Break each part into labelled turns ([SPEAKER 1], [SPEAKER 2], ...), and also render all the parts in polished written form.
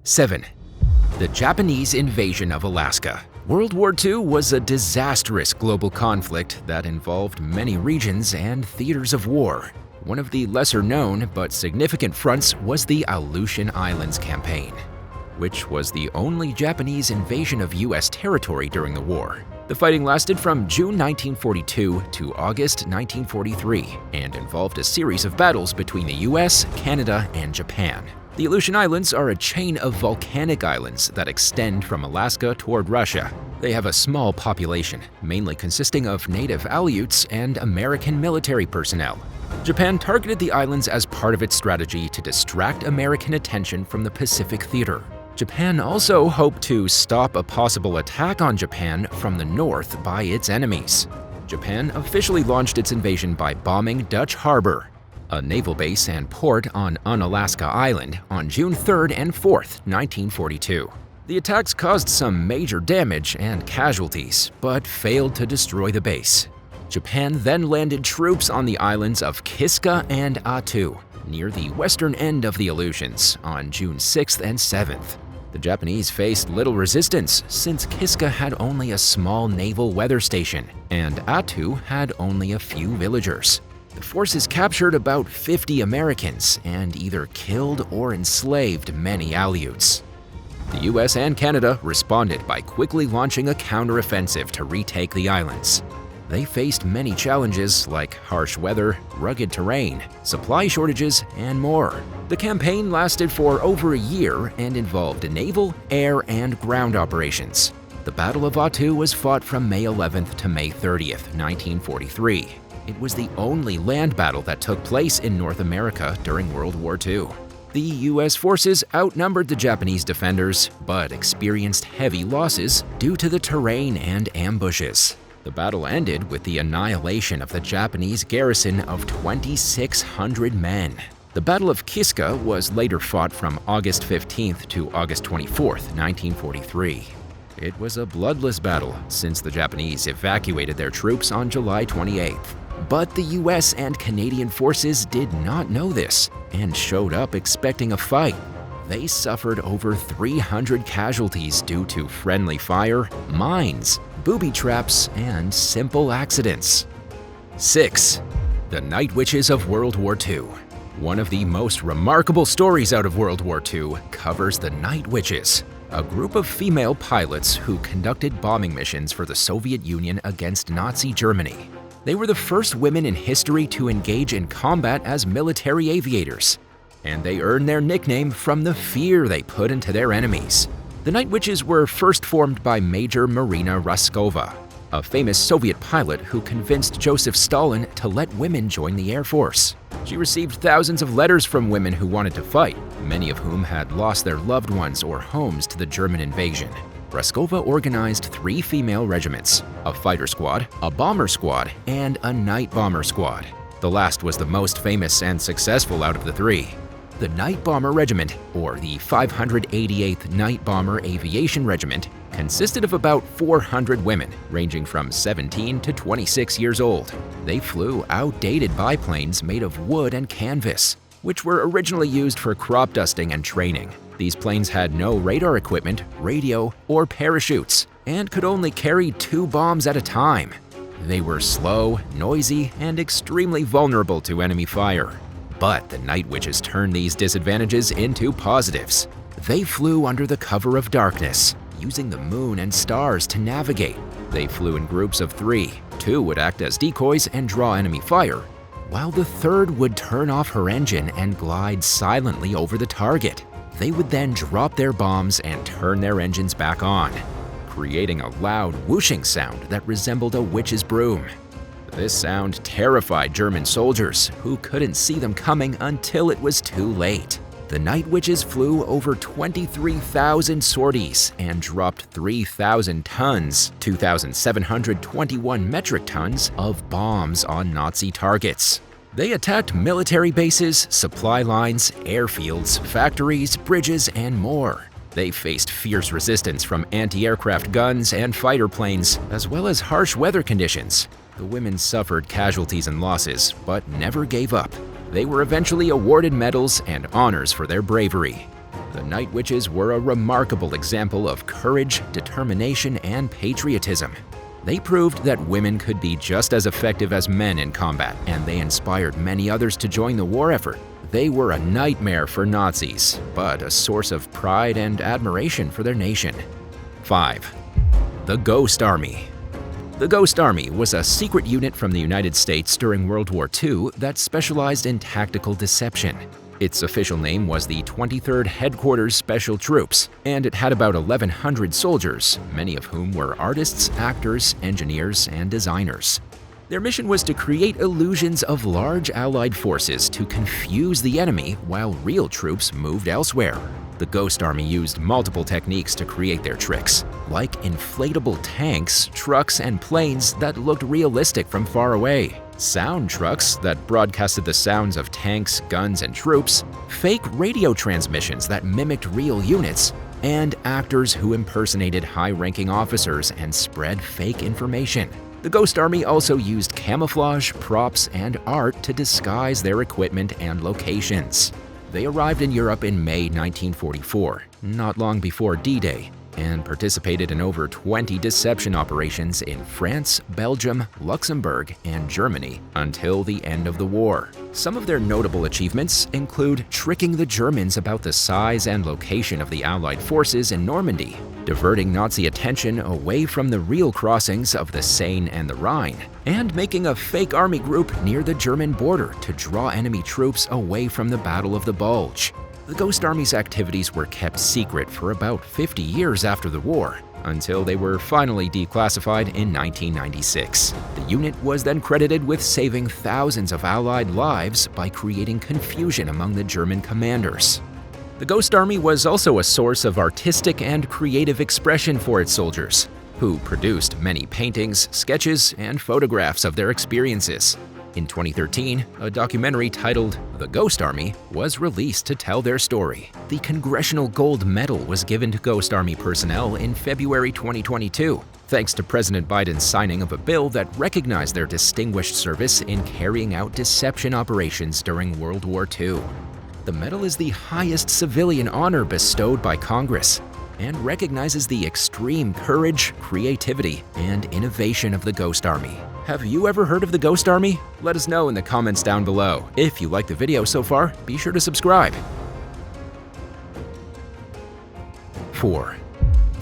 [SPEAKER 1] 7. The Japanese invasion of Alaska. World War II was a disastrous global conflict that involved many regions and theaters of war. One of the lesser-known but significant fronts was the Aleutian Islands Campaign, which was the only Japanese invasion of U.S. territory during the war. The fighting lasted from June 1942 to August 1943 and involved a series of battles between the U.S., Canada, and Japan. The Aleutian Islands are a chain of volcanic islands that extend from Alaska toward Russia. They have a small population, mainly consisting of native Aleuts and American military personnel. Japan targeted the islands as part of its strategy to distract American attention from the Pacific Theater. Japan also hoped to stop a possible attack on Japan from the north by its enemies. Japan officially launched its invasion by bombing Dutch Harbor, a naval base and port on Unalaska Island, on June 3rd and 4th, 1942. The attacks caused some major damage and casualties, but failed to destroy the base. Japan then landed troops on the islands of Kiska and Attu, near the western end of the Aleutians, on June 6th and 7th. The Japanese faced little resistance since Kiska had only a small naval weather station, and Attu had only a few villagers. The forces captured about 50 Americans and either killed or enslaved many Aleuts. The US and Canada responded by quickly launching a counteroffensive to retake the islands. They faced many challenges like harsh weather, rugged terrain, supply shortages, and more. The campaign lasted for over a year and involved naval, air, and ground operations. The Battle of Attu was fought from May 11th to May 30th, 1943. It was the only land battle that took place in North America during World War II. The U.S. forces outnumbered the Japanese defenders, but experienced heavy losses due to the terrain and ambushes. The battle ended with the annihilation of the Japanese garrison of 2,600 men. The Battle of Kiska was later fought from August 15th to August 24th, 1943. It was a bloodless battle since the Japanese evacuated their troops on July 28th. But the US and Canadian forces did not know this and showed up expecting a fight. They suffered over 300 casualties due to friendly fire, mines, booby traps, and simple accidents. 6. The Night Witches of World War II. One of the most remarkable stories out of World War II covers the Night Witches, a group of female pilots who conducted bombing missions for the Soviet Union against Nazi Germany. They were the first women in history to engage in combat as military aviators, and they earned their nickname from the fear they put into their enemies. The Night Witches were first formed by Major Marina Raskova, a famous Soviet pilot who convinced Joseph Stalin to let women join the Air Force. She received thousands of letters from women who wanted to fight, many of whom had lost their loved ones or homes to the German invasion. Raskova organized 3 female regiments: a fighter squad, a bomber squad, and a night bomber squad. The last was the most famous and successful out of the 3. The Night Bomber Regiment, or the 588th Night Bomber Aviation Regiment, consisted of about 400 women, ranging from 17 to 26 years old. They flew outdated biplanes made of wood and canvas, which were originally used for crop dusting and training. These planes had no radar equipment, radio, or parachutes, and could only carry 2 bombs at a time. They were slow, noisy, and extremely vulnerable to enemy fire. But the Night Witches turned these disadvantages into positives. They flew under the cover of darkness, using the moon and stars to navigate. They flew in groups of 3. 2 would act as decoys and draw enemy fire, while the 3rd would turn off her engine and glide silently over the target. They would then drop their bombs and turn their engines back on, creating a loud whooshing sound that resembled a witch's broom. This sound terrified German soldiers, who couldn't see them coming until it was too late. The Night Witches flew over 23,000 sorties and dropped 3,000 tons, 2,721 metric tons, of bombs on Nazi targets. They attacked military bases, supply lines, airfields, factories, bridges, and more. They faced fierce resistance from anti-aircraft guns and fighter planes, as well as harsh weather conditions. The women suffered casualties and losses, but never gave up. They were eventually awarded medals and honors for their bravery. The Night Witches were a remarkable example of courage, determination, and patriotism. They proved that women could be just as effective as men in combat, and they inspired many others to join the war effort. They were a nightmare for Nazis, but a source of pride and admiration for their nation. 5. The Ghost Army. The Ghost Army was a secret unit from the United States during World War II that specialized in tactical deception. Its official name was the 23rd Headquarters Special Troops, and it had about 1,100 soldiers, many of whom were artists, actors, engineers, and designers. Their mission was to create illusions of large Allied forces to confuse the enemy while real troops moved elsewhere. The Ghost Army used multiple techniques to create their tricks, like inflatable tanks, trucks, and planes that looked realistic from far away, sound trucks that broadcasted the sounds of tanks, guns, and troops, fake radio transmissions that mimicked real units, and actors who impersonated high-ranking officers and spread fake information. The Ghost Army also used camouflage, props, and art to disguise their equipment and locations. They arrived in Europe in May 1944, not long before D-Day, and participated in over 20 deception operations in France, Belgium, Luxembourg, and Germany until the end of the war. Some of their notable achievements include tricking the Germans about the size and location of the Allied forces in Normandy, diverting Nazi attention away from the real crossings of the Seine and the Rhine, and making a fake army group near the German border to draw enemy troops away from the Battle of the Bulge. The Ghost Army's activities were kept secret for about 50 years after the war, until they were finally declassified in 1996. The unit was then credited with saving thousands of Allied lives by creating confusion among the German commanders. The Ghost Army was also a source of artistic and creative expression for its soldiers, who produced many paintings, sketches, and photographs of their experiences. In 2013, a documentary titled The Ghost Army was released to tell their story. The Congressional Gold Medal was given to Ghost Army personnel in February 2022, thanks to President Biden's signing of a bill that recognized their distinguished service in carrying out deception operations during World War II. The medal is the highest civilian honor bestowed by Congress and recognizes the extreme courage, creativity, and innovation of the Ghost Army. Have you ever heard of the Ghost Army? Let us know in the comments down below. If you liked the video so far, be sure to subscribe. 4.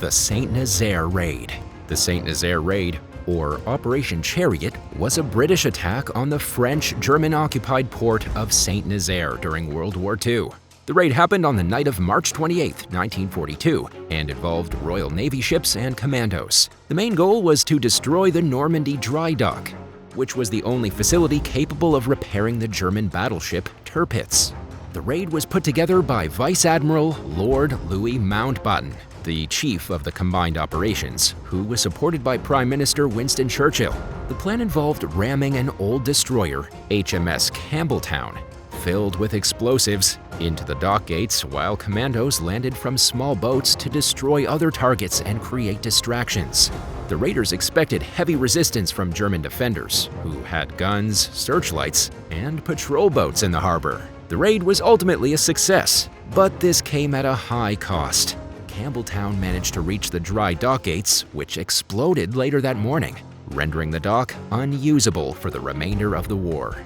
[SPEAKER 1] The SaintNazaire Raid. The SaintNazaire Raid, or Operation Chariot, was a British attack on the French German-occupied port of Saint-Nazaire during World War II. The raid happened on the night of March 28, 1942, and involved Royal Navy ships and commandos. The main goal was to destroy the Normandy dry dock, which was the only facility capable of repairing the German battleship Tirpitz. The raid was put together by Vice Admiral Lord Louis Mountbatten, the chief of the combined operations, who was supported by Prime Minister Winston Churchill. The plan involved ramming an old destroyer, HMS Campbelltown, filled with explosives, into the dock gates while commandos landed from small boats to destroy other targets and create distractions. The raiders expected heavy resistance from German defenders, who had guns, searchlights, and patrol boats in the harbor. The raid was ultimately a success, but this came at a high cost. Campbelltown managed to reach the dry dock gates, which exploded later that morning, rendering the dock unusable for the remainder of the war.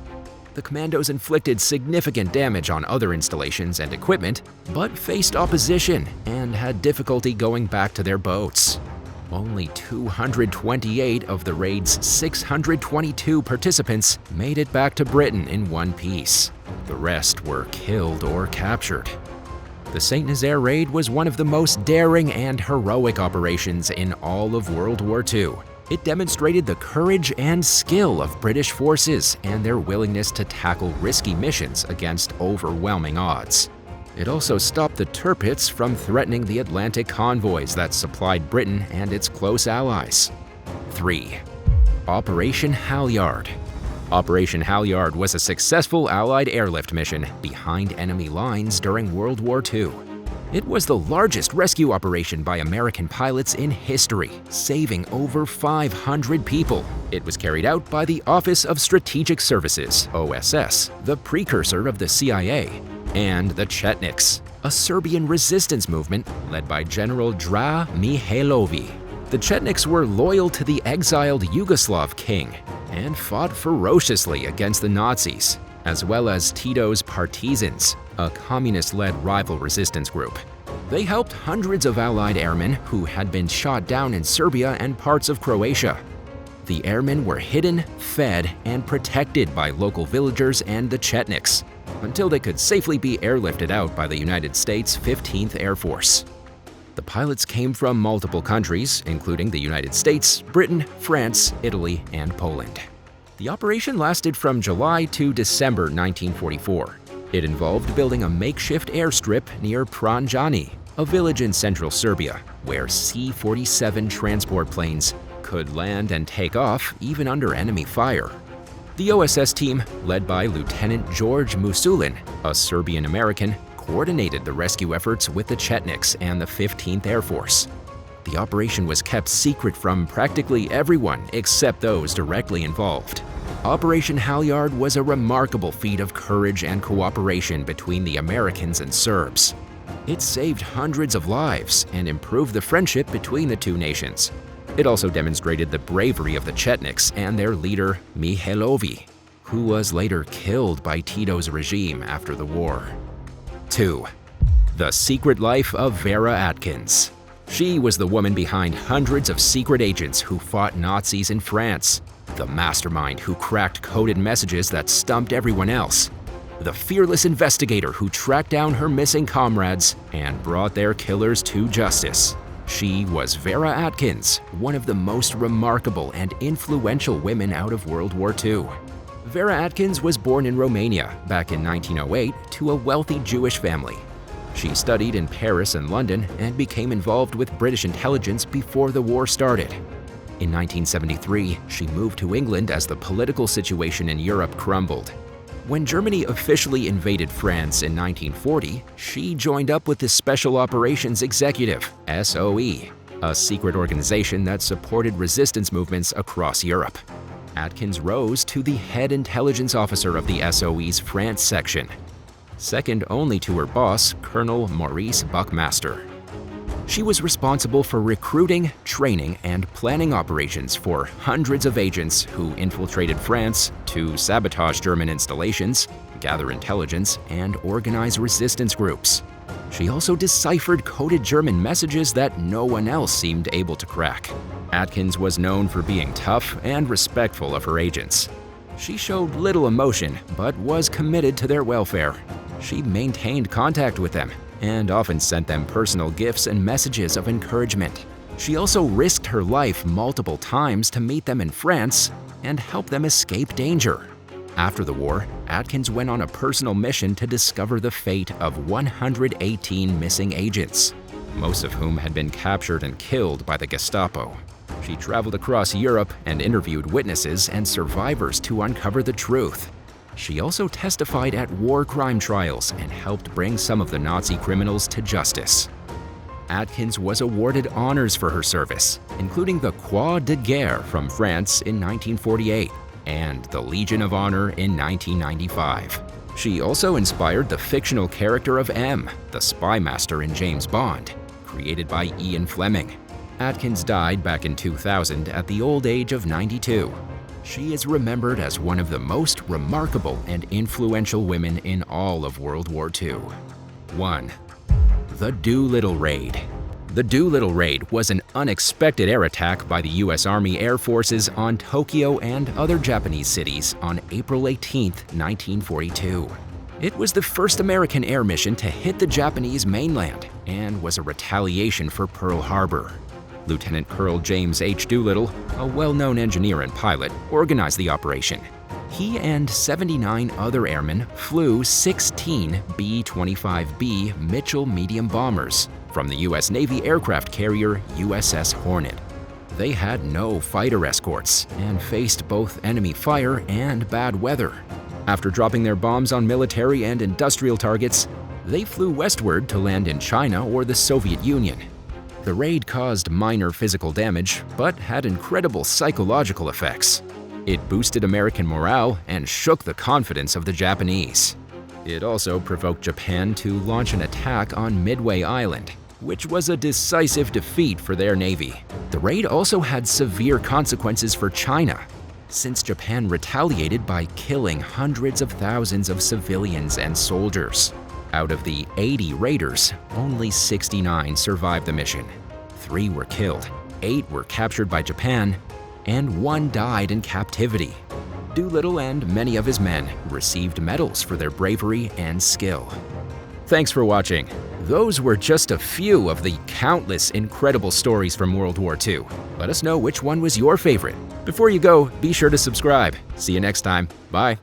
[SPEAKER 1] The commandos inflicted significant damage on other installations and equipment, but faced opposition and had difficulty going back to their boats. Only 228 of the raid's 622 participants made it back to Britain in one piece. The rest were killed or captured. The SaintNazaire Raid was one of the most daring and heroic operations in all of World War II. It demonstrated the courage and skill of British forces and their willingness to tackle risky missions against overwhelming odds. It also stopped the Tirpitz from threatening the Atlantic convoys that supplied Britain and its close allies. 3. Operation Halyard. Operation Halyard was a successful Allied airlift mission behind enemy lines during World War II. It was the largest rescue operation by American pilots in history, saving over 500 people. It was carried out by the Office of Strategic Services, OSS, the precursor of the CIA, and the Chetniks. a Serbian resistance movement led by General Dra Mihailović. The Chetniks were loyal to the exiled Yugoslav king and fought ferociously against the Nazis, as well as Tito's Partisans, a communist-led rival resistance group. They helped hundreds of Allied airmen who had been shot down in Serbia and parts of Croatia. The airmen were hidden, fed, and protected by local villagers and the Chetniks, until they could safely be airlifted out by the United States 15th Air Force. The pilots came from multiple countries, including the United States, Britain, France, Italy, and Poland. The operation lasted from July to December 1944. It involved building a makeshift airstrip near Pranjani, a village in central Serbia, where C-47 transport planes could land and take off even under enemy fire. The OSS team, led by Lieutenant George Musulin, a Serbian-American, coordinated the rescue efforts with the Chetniks and the 15th Air Force. The operation was kept secret from practically everyone except those directly involved. Operation Halyard was a remarkable feat of courage and cooperation between the Americans and Serbs. It saved hundreds of lives and improved the friendship between the two nations. It also demonstrated the bravery of the Chetniks and their leader, Mihailović, who was later killed by Tito's regime after the war. 2. The Secret Life of Vera Atkins. She was the woman behind hundreds of secret agents who fought Nazis in France, the mastermind who cracked coded messages that stumped everyone else, the fearless investigator who tracked down her missing comrades and brought their killers to justice. She was Vera Atkins, one of the most remarkable and influential women out of World War II. Vera Atkins was born in Romania back in 1908 to a wealthy Jewish family. She studied in Paris and London and became involved with British intelligence before the war started. In 1973, she moved to England as the political situation in Europe crumbled. When Germany officially invaded France in 1940, she joined up with the Special Operations Executive, SOE, a secret organization that supported resistance movements across Europe. Atkins rose to the head intelligence officer of the SOE's France section, second only to her boss, Colonel Maurice Buckmaster. She was responsible for recruiting, training, and planning operations for hundreds of agents who infiltrated France to sabotage German installations, gather intelligence, and organize resistance groups. She also deciphered coded German messages that no one else seemed able to crack. Atkins was known for being tough and respectful of her agents. She showed little emotion, but was committed to their welfare. She maintained contact with them and often sent them personal gifts and messages of encouragement. She also risked her life multiple times to meet them in France and help them escape danger. After the war, Atkins went on a personal mission to discover the fate of 118 missing agents, most of whom had been captured and killed by the Gestapo. She traveled across Europe and interviewed witnesses and survivors to uncover the truth. She also testified at war crime trials and helped bring some of the Nazi criminals to justice. Atkins was awarded honors for her service, including the Croix de Guerre from France in 1948 and the Legion of Honor in 1995. She also inspired the fictional character of M, the spy master in James Bond, created by Ian Fleming. Atkins died back in 2000 at the old age of 92. She is remembered as one of the most remarkable and influential women in all of World War II. 1. The Doolittle Raid. The Doolittle Raid was an unexpected air attack by the U.S. Army Air Forces on Tokyo and other Japanese cities on April 18, 1942. It was the first American air mission to hit the Japanese mainland and was a retaliation for Pearl Harbor. Lieutenant Colonel James H. Doolittle, a well-known engineer and pilot, organized the operation. He and 79 other airmen flew 16 B-25B Mitchell medium bombers from the U.S. Navy aircraft carrier USS Hornet. They had no fighter escorts and faced both enemy fire and bad weather. After dropping their bombs on military and industrial targets, they flew westward to land in China or the Soviet Union. The raid caused minor physical damage, but had incredible psychological effects. It boosted American morale and shook the confidence of the Japanese. It also provoked Japan to launch an attack on Midway Island, which was a decisive defeat for their navy. The raid also had severe consequences for China, since Japan retaliated by killing hundreds of thousands of civilians and soldiers. Out of the 80 raiders, only 69 survived the mission. 3 were killed, 8 were captured by Japan, and 1 died in captivity. Doolittle and many of his men received medals for their bravery and skill. Thanks for watching. Those were just a few of the countless incredible stories from World War II. Let us know which one was your favorite. Before you go, be sure to subscribe. See you next time. Bye.